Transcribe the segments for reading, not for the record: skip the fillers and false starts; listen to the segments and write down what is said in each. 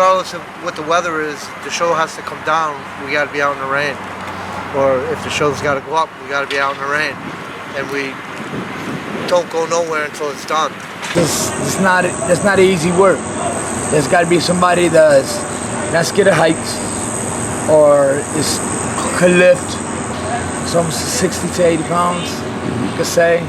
regardless of what the weather is, the show has to come down, we got to be out in the rain. Or if the show's got to go up, we got to be out in the rain. And we don't go nowhere until it's done. It's not easy work. There's got to be somebody that's scared of heights or could lift some 60 to 80 pounds, you could say.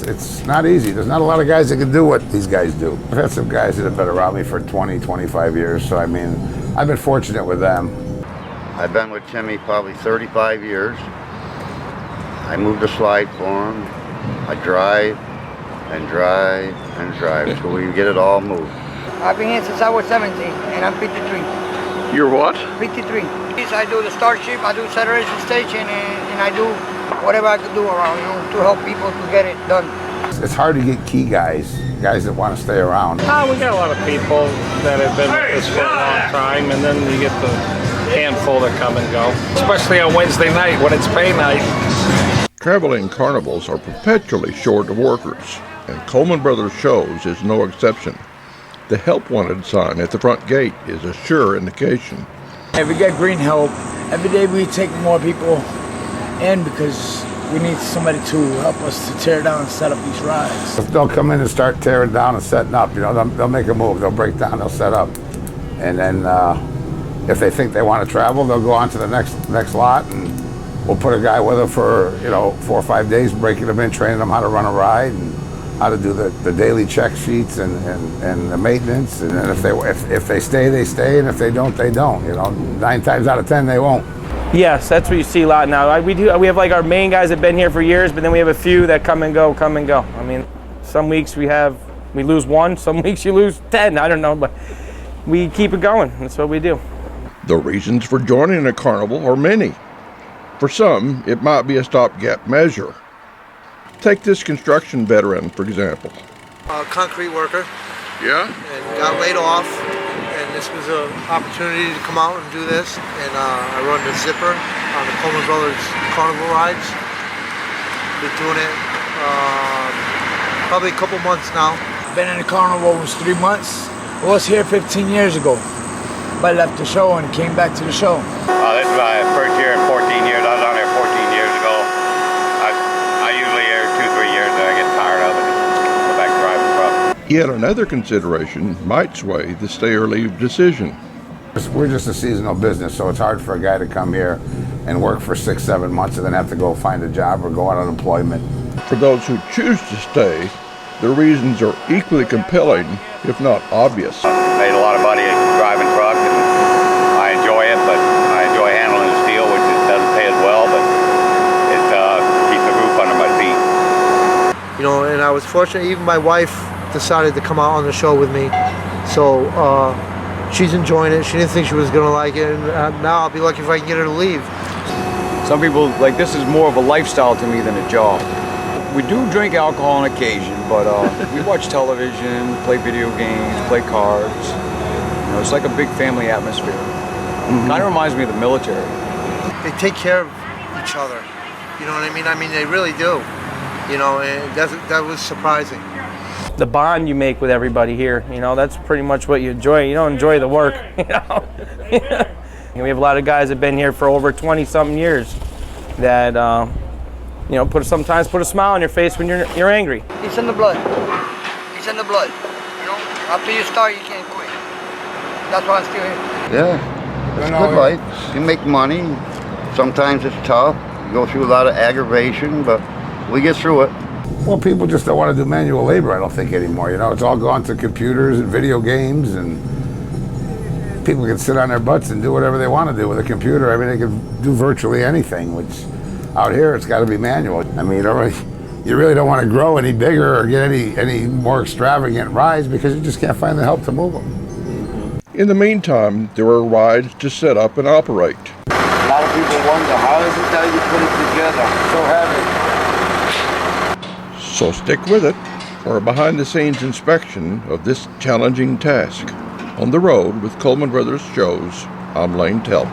It's not easy. There's not a lot of guys that can do what these guys do. I've had some guys that have been around me for 20, 25 years, so I mean, I've been fortunate with them. I've been with Timmy probably 35 years. I moved a slide for him. I drive and drive and drive so we can get it all moved. I've been here since I was 17 and I'm 53. You're what? 53. I do the start ship, I do saturation station, and I do whatever I can do around, to help people to get it done. It's hard to get key guys that want to stay around. We got a lot of people that have been with us for a long time, and then you get the handful that come and go, especially on Wednesday night when it's pay night. Traveling carnivals are perpetually short of workers, and Coleman Bros shows is no exception. The help wanted sign at the front gate is a sure indication. If we get green help, every day we take more people in because we need somebody to help us to tear down and set up these rides. If they'll come in and start tearing down and setting up, they'll make a move, they'll break down, they'll set up. And then if they think they want to travel, they'll go on to the next lot, and we'll put a guy with them for 4 or 5 days, breaking them in, training them how to run a ride and how to do the daily check sheets and the maintenance. And then if they stay, they stay, and if they don't, they don't. 9 times out of 10, they won't. Yes, that's what you see a lot now. We have like our main guys that have been here for years, but then we have a few that come and go. I mean, some weeks we lose 1, some weeks you lose 10. I don't know, but we keep it going. That's what we do. The reasons for joining a carnival are many. For some, it might be a stopgap measure. Take this construction veteran, for example. A concrete worker. Yeah? And got laid off, and this was an opportunity to come out and do this. And I run the zipper on the Coleman Bros Carnival rides. Been doing it probably a couple months now. Been in the carnival almost 3 months. I was here 15 years ago, but I left the show and came back to the show. This is my first year in 14 years. I was on here 14 years ago. I usually here 2-3 years and I get tired of it. Go back driving truck. Yet another consideration might sway the stay or leave decision. We're just a seasonal business, so it's hard for a guy to come here and work for 6-7 months and then have to go find a job or go on unemployment. For those who choose to stay, the reasons are equally compelling, if not obvious. Made a lot of money driving truck, and I enjoy it, but I enjoy handling the steel, which it doesn't pay as well, but it keeps the roof under my feet. And I was fortunate, even my wife decided to come out on the show with me. So she's enjoying it. She didn't think she was going to like it, and now I'll be lucky if I can get her to leave. Some people, this is more of a lifestyle to me than a job. We do drink alcohol on occasion, but we watch television, play video games, play cards. It's like a big family atmosphere. Kind of reminds me of the military. They take care of each other. You know what I mean? I mean, they really do. And that was surprising. The bond you make with everybody here, that's pretty much what you enjoy. You don't enjoy the work, And we have a lot of guys that have been here for over 20-something years that, sometimes put a smile on your face when you're angry. It's in the blood. It's in the blood. After you start, you can't quit. That's why I'm still here. Yeah, it's a good life. You make money. Sometimes it's tough. You go through a lot of aggravation, but we get through it. Well, people just don't want to do manual labor, I don't think, anymore. It's all gone to computers and video games, and people can sit on their butts and do whatever they want to do with a computer. I mean, they can do virtually anything, which out here, it's got to be manual. I mean, you really don't want to grow any bigger or get any more extravagant rides because you just can't find the help to move them. In the meantime, there are rides to set up and operate. A lot of people wonder, how is it that you put it together so heavy? So stick with it for a behind-the-scenes inspection of this challenging task. On the road with Coleman Bros shows, I'm Lane Talbot.